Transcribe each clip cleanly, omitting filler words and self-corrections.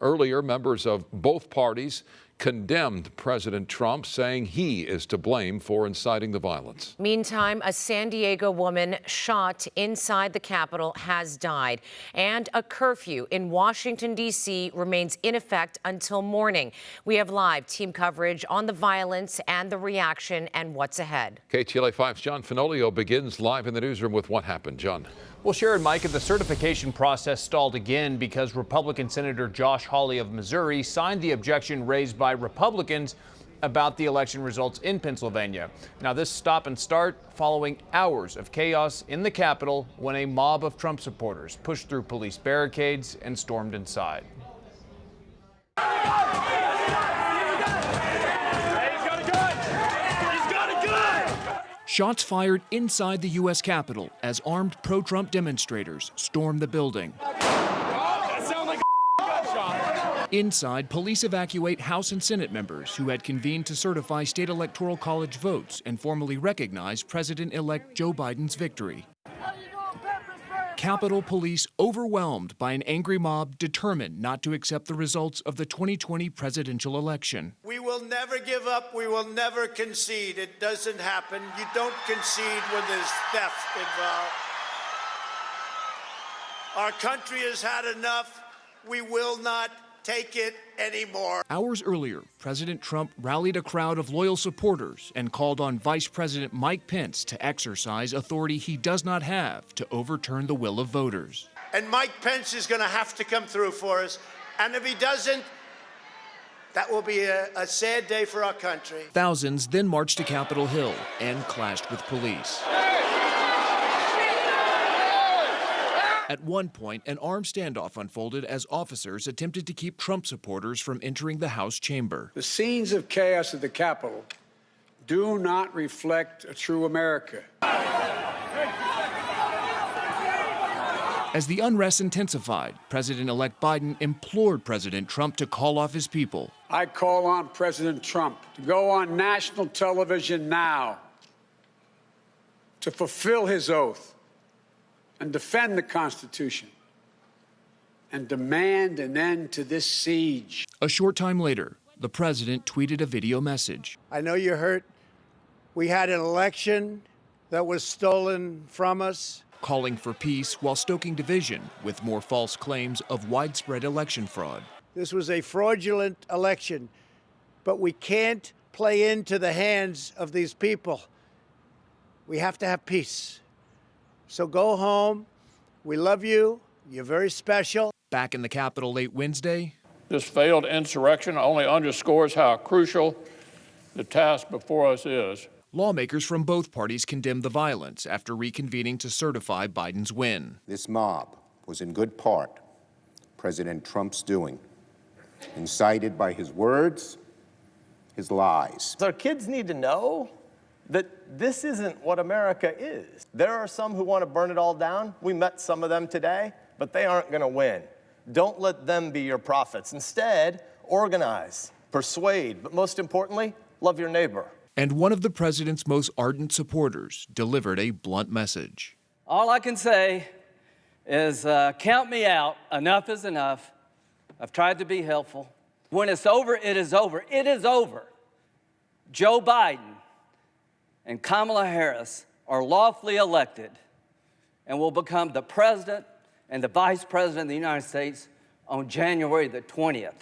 Earlier, members of both parties condemned President Trump, saying he is to blame for inciting the violence. Meantime, a San Diego woman shot inside the Capitol has died, and a curfew in Washington, D.C. remains in effect until morning. We have live team coverage on the violence and the reaction and what's ahead. KTLA 5's John Fenolio begins live in the newsroom with what happened. John. Well, Sharon, Micah, the certification process stalled again because Republican Senator Josh Hawley of Missouri signed the objection raised by Republicans about the election results in Pennsylvania. Now, this stop and start following hours of chaos in the Capitol when a mob of Trump supporters pushed through police barricades and stormed inside. Shots fired inside the U.S. Capitol as armed pro-Trump demonstrators stormed the building. Inside, police evacuate House and Senate members who had convened to certify state electoral college votes and formally recognize President-elect Joe Biden's victory. Capitol Police overwhelmed by an angry mob determined not to accept the results of the 2020 presidential election. We will never give up. We will never concede. It doesn't happen. You don't concede when there's theft involved. Our country has had enough. We will not take it anymore. Hours earlier, President Trump rallied a crowd of loyal supporters and called on Vice President Mike Pence to exercise authority he does not have to overturn the will of voters. And Mike Pence is going to have to come through for us. And if he doesn't, that will be a sad day for our country. Thousands then marched to Capitol Hill and clashed with police. At one point, an armed standoff unfolded as officers attempted to keep Trump supporters from entering the House chamber. The scenes of chaos at the Capitol do not reflect a true America. As the unrest intensified, President-elect Biden implored President Trump to call off his people. I call on President Trump to go on national television now to fulfill his oath and defend the Constitution and demand an end to this siege. A short time later, the president tweeted a video message. I know you're hurt. We had an election that was stolen from us. Calling for peace while stoking division with more false claims of widespread election fraud. This was a fraudulent election, but we can't play into the hands of these people. We have to have peace. So go home. We love you. You're very special. Back in the Capitol late Wednesday. This failed insurrection only underscores how crucial the task before us is. Lawmakers from both parties condemned the violence after reconvening to certify Biden's win. This mob was in good part President Trump's doing, incited by his words, his lies. Our kids need to know that this isn't what America is. There are some who want to burn it all down. We met some of them today, but they aren't going to win. Don't let them be your prophets. Instead, organize, persuade, but most importantly, love your neighbor. And one of the president's most ardent supporters delivered a blunt message. All I can say is count me out. Enough is enough. I've tried to be helpful. When it's over, it is over. It is over. Joe Biden and Kamala Harris are lawfully elected and will become the president and the vice president of the United States on January the 20th.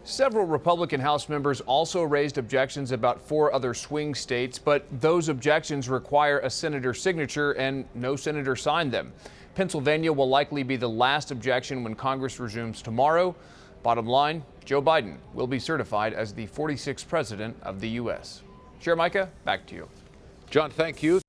Several Republican House members also raised objections about 4 other swing states, but those objections require a senator's signature and no senator signed them. Pennsylvania will likely be the last objection when Congress resumes tomorrow. Bottom line, Joe Biden will be certified as the 46th president of the U.S. Chair Micah, back to you. John, thank you.